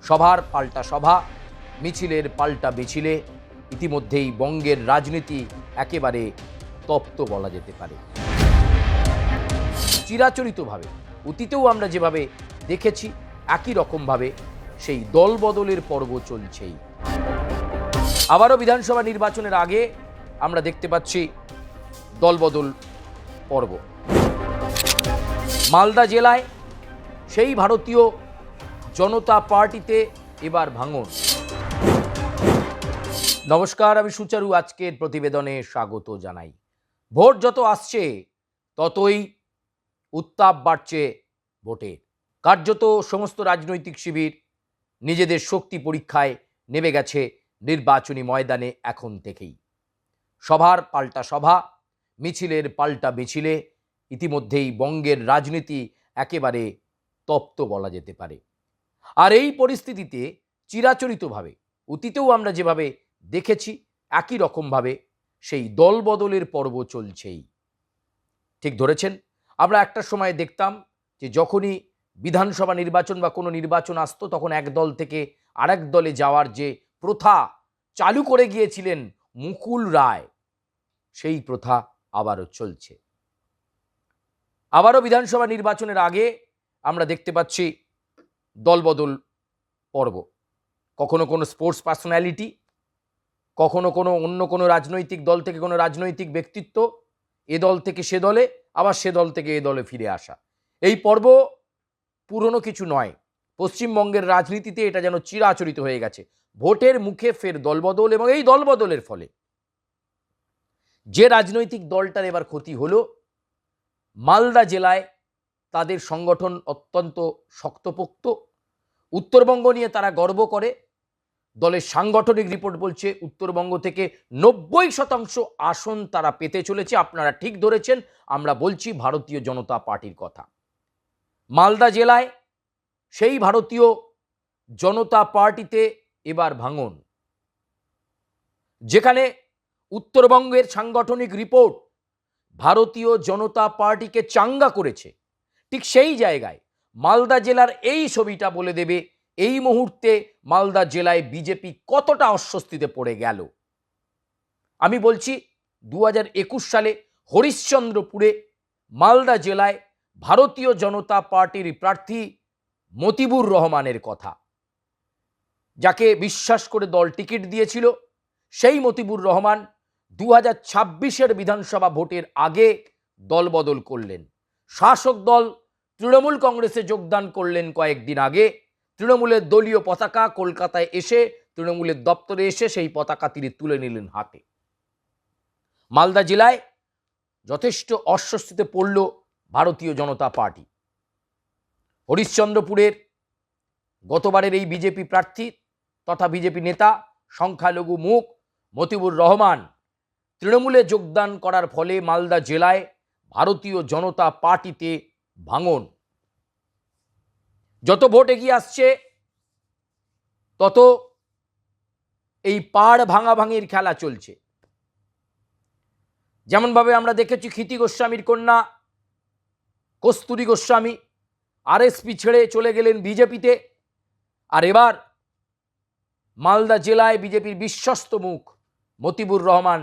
সভার পাল্টা সভা, মিছিলের পাল্টা মিছিলে ইতিমধ্যেই বঙ্গের রাজনীতি একেবারে তপ্ত বলা যেতে পারে। চিরাচরিতভাবে অতীতেও আমরা যেভাবে দেখেছি একই রকমভাবে সেই দলবদলের পর্ব চলছেই। আবারও বিধানসভা নির্বাচনের আগে আমরা দেখতে পাচ্ছি দলবদল পর্ব। মালদা জেলায় সেই ভারতীয় জনতা পার্টিতে এবার ভাঙন। নমস্কার, আমি সুচারু। আজকের প্রতিবেদনে স্বাগত জানাই। ভোট যত আসছে ততই উত্তাপ বাড়ছে ভোটে। কার্যত সমস্ত রাজনৈতিক শিবির নিজেদের শক্তি পরীক্ষায় নেমে গেছে নির্বাচনী ময়দানে এখন থেকেই। সভার পাল্টা সভা, মিছিলের পাল্টা মিছিলে ইতিমধ্যেই বঙ্গের রাজনীতি একেবারে তপ্ত বলা যেতে পারে। আর এই পরিস্থিতিতে চিরাচরিতভাবে অতীতেও আমরা যেভাবে দেখেছি একই রকমভাবে সেই দলবদলের পর্ব চলছেই। ঠিক ধরেছেন, আমরা একটা সময় দেখতাম যে যখনই বিধানসভা নির্বাচন বা কোনো নির্বাচন আসতো তখন এক দল থেকে আরেক দলে যাওয়ার যে প্রথা চালু করে গিয়েছিলেন মুকুল রায়, সেই প্রথা আবারও চলছে। আবারও বিধানসভা নির্বাচনের আগে আমরা দেখতে পাচ্ছি দলবদল পর্ব। কখনো কোনো স্পোর্টস পার্সোনালিটি, কখনো কোনো অন্য কোনো রাজনৈতিক দল থেকে কোনো রাজনৈতিক ব্যক্তিত্ব এ দল থেকে সে দলে, আবার সে দল থেকে এ দলে ফিরে আসা। এই পর্ব পুরনো কিছু নয়। পশ্চিমবঙ্গের রাজনীতিতে এটা যেন চিরাচরিত হয়ে গেছে। ভোটের মুখে ফের দলবদল, এবং এই দলবদলের ফলে যে রাজনৈতিক দলটার এবার ক্ষতি হলো, মালদা জেলায় তাদের সংগঠন অত্যন্ত শক্তপোক্ত। উত্তরবঙ্গ নিয়ে তারা গর্ব করে। দলের সাংগঠনিক রিপোর্ট বলছে উত্তরবঙ্গ থেকে 90% আসন তারা পেতে চলেছে। আপনারা ঠিক ধরেছেন, আমরা বলছি ভারতীয় জনতা পার্টির কথা। মালদা জেলায় সেই ভারতীয় জনতা পার্টিতে এবার ভাঙন। যেখানে উত্তরবঙ্গের সাংগঠনিক রিপোর্ট ভারতীয় জনতা পার্টিকে চাঙ্গা করেছে, ঠিক সেই জায়গায় মালদা জেলার এই ছবিটা বলে দেবে এই মুহূর্তে মালদা জেলায় বিজেপি কতটা অস্বস্তিতে পড়ে গেল। আমি বলছি 2021 সালে হরিশ্চন্দ্রপুরে মালদা জেলায় ভারতীয় জনতা পার্টির প্রার্থী মতিবুর রহমানের কথা, যাকে বিশ্বাস করে দল টিকিট দিয়েছিল। সেই মতিবুর রহমান 2026-এর বিধানসভা ভোটের আগে দলবদল করলেন। শাসক দল তৃণমূল কংগ্রেসে যোগদান করলেন কয়েকদিন আগে। তৃণমূলের দলীয় পতাকা কলকাতায় এসে তৃণমূলের দপ্তরে এসে সেই পতাকা তিনি তুলে নিলেন হাতে। মালদা জেলায় যথেষ্ট অস্বস্তিতে পড়ল ভারতীয় জনতা পার্টি। হরিশ্চন্দ্রপুরের গতবারের এই বিজেপি প্রার্থী তথা বিজেপি নেতা, সংখ্যালঘু মুখ মতিবুর রহমান তৃণমূলে যোগদান করার ফলে মালদা জেলায় ভারতীয় জনতা পার্টিতে ভাঙন। যত ভোট এগিয়ে আসছে তত এই পাড় ভাঙাভাঙির খেলা চলছে। যেমনভাবে আমরা দেখেছি ক্ষিতি গোস্বামীর কন্যা কস্তুরী গোস্বামী আরএসপি ছেড়ে চলে গেলেন বিজেপিতে। আর এবার মালদা জেলায় বিজেপির বিশ্বস্ত মুখ মতিবুর রহমান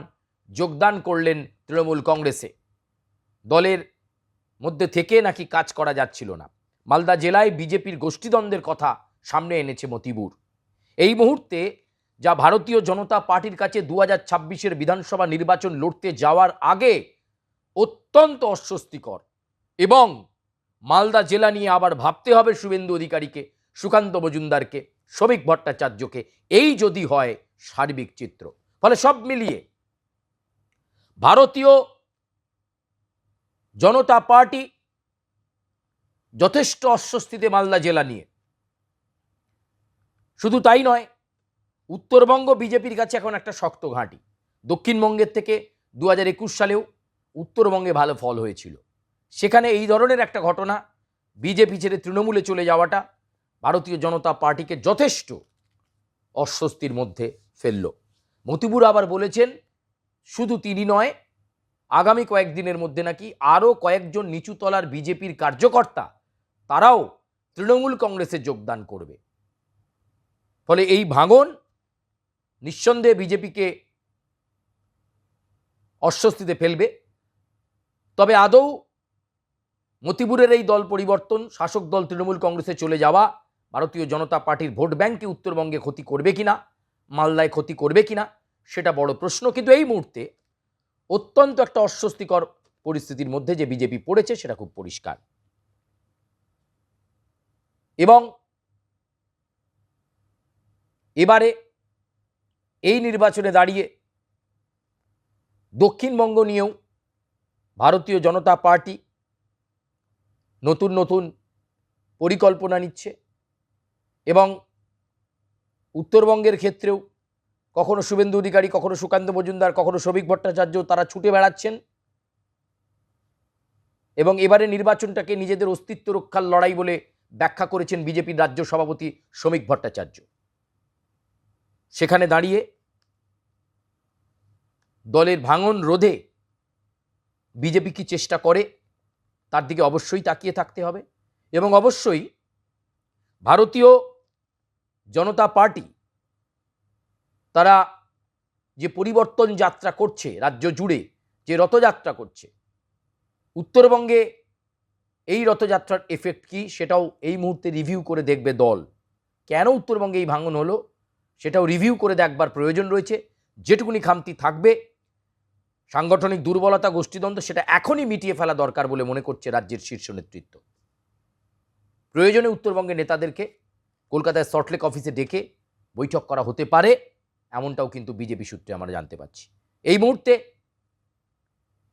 যোগদান করলেন তৃণমূল কংগ্রেসে। দলের মধ্যে থেকে নাকি কাজ করা যাচ্ছিল না। মালদা জেলায় বিজেপির গোষ্ঠীদ্বন্দ্বের কথা সামনে এনেছে মতিবুর। এই মুহূর্তে যা ভারতীয় জনতা পার্টির কাছে 2026-এর বিধানসভা নির্বাচন লড়তে যাওয়ার আগে অত্যন্ত অস্বস্তিকর, এবং মালদা জেলা নিয়ে আবার ভাবতে হবে শুভেন্দু অধিকারীকে, সুকান্ত মজুমদারকে, শ্রমিক ভট্টাচার্যকে, এই যদি হয় সার্বিক চিত্র। ফলে সব মিলিয়ে ভারতীয় জনতা পার্টি যথেষ্ট অস্বস্তিতে মালদা জেলা নিয়ে। শুধু তাই নয়, উত্তরবঙ্গ বিজেপির কাছে এখন একটা শক্ত ঘাঁটি। দক্ষিণবঙ্গের থেকে 2021 সালেও উত্তরবঙ্গে ভালো ফল হয়েছিল। সেখানে এই ধরনের একটা ঘটনা, বিজেপি ছেড়ে তৃণমূলে চলে যাওয়াটা ভারতীয় জনতা পার্টিকে যথেষ্ট অস্বস্তির মধ্যে ফেলল। মতিবুর আবার বলেছেন শুধু তিনি নয়, আগামী কয়েকদিনের মধ্যে নাকি আরও কয়েকজন নিচুতলার বিজেপির কার্যকর্তা তারাও তৃণমূল কংগ্রেসে যোগদান করবে। ফলে এই ভাঙন নিঃসন্দেহে বিজেপিকে অস্বস্তিতে ফেলবে। তবে আদৌ মতিবুরের এই দল পরিবর্তন, শাসক দল তৃণমূল কংগ্রেসে চলে যাওয়া ভারতীয় জনতা পার্টির ভোট ব্যাংকে উত্তরবঙ্গে ক্ষতি করবে কিনা, মালদায় ক্ষতি করবে কিনা, সেটা বড় প্রশ্ন। কিন্তু এই মুহূর্তে অত্যন্ত একটা অস্বস্তিকর পরিস্থিতির মধ্যে যে বিজেপি পড়েছে সেটা খুব পরিষ্কার। এবং এবারে এই নির্বাচনে দাঁড়িয়ে দক্ষিণবঙ্গ নিয়েও ভারতীয় জনতা পার্টি নতুন নতুন পরিকল্পনা নিচ্ছে এবং উত্তরবঙ্গের ক্ষেত্রেও কখনো শুভেন্দু অধিকারী, কখনো সুকান্ত মজুমদার, কখনো শ্রমিক ভট্টাচার্য তারা ছুটে বেড়াচ্ছেন এবং এবারে নির্বাচনটাকে নিজেদের অস্তিত্ব রক্ষার লড়াই বলে ব্যাখ্যা করেছেন বিজেপির রাজ্য সভাপতি শ্রমিক ভট্টাচার্য। সেখানে দাঁড়িয়ে দলের ভাঙন রোধে বিজেপি কি চেষ্টা করে তার দিকে অবশ্যই তাকিয়ে থাকতে হবে এবং অবশ্যই ভারতীয় জনতা পার্টি তারা যে পরিবর্তন যাত্রা করছে, রাজ্য জুড়ে যে রথযাত্রা করছে, উত্তরবঙ্গে এই রথযাত্রার এফেক্ট কি সেটাও এই মুহূর্তে রিভিউ করে দেখবে দল। কেন উত্তরবঙ্গে এই ভাঙন হলো সেটাও রিভিউ করে দেখবার প্রয়োজন রয়েছে। যেটুকুনি খামতি থাকবে, সাংগঠনিক দুর্বলতা, গোষ্ঠীদ্বন্দ্ব, সেটা এখনই মিটিয়ে ফেলা দরকার বলে মনে করছে রাজ্যের শীর্ষ নেতৃত্ব। প্রয়োজনে উত্তরবঙ্গের নেতাদেরকে কলকাতায় সল্টলেক অফিসে ডেকে বৈঠক করা হতে পারে, এমনটাও কিন্তু বিজেপি সূত্রে আমরা জানতে পারছি। এই মুহূর্তে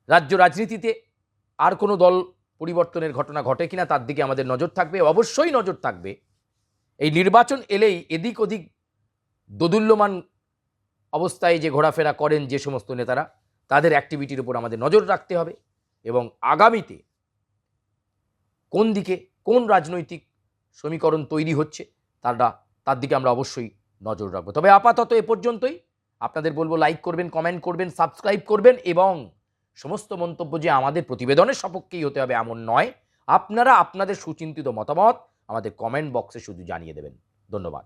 রাজ্য রাজনীতিতে আর কোনো দল পরিবর্তনের ঘটনা ঘটে কিনা তার দিকে আমাদের নজর থাকবে। অবশ্যই নজর থাকবে এই নির্বাচন এলেই এদিক ওদিক দোদুল্যমান অবস্থায় যে ঘোরাফেরা করেন যে সমস্ত নেতারা, তাদের অ্যাক্টিভিটির উপর আমাদের নজর রাখতে হবে এবং আগামীতে কোন দিকে কোন রাজনৈতিক সমীকরণ তৈরি হচ্ছে তার দিকে আমরা অবশ্যই নজর রাখবো। তবে আপাতত এ পর্যন্তই। আপনাদের বলবো লাইক করবেন, কমেন্ট করবেন, সাবস্ক্রাইব করবেন এবং সমস্ত মন্তব্য যে আমাদের প্রতিবেদনের সপক্ষেই হতে হবে এমন নয়। আপনারা আপনাদের সুচিন্তিত মতামত আমাদের কমেন্ট বক্সে শুধু জানিয়ে দেবেন। ধন্যবাদ।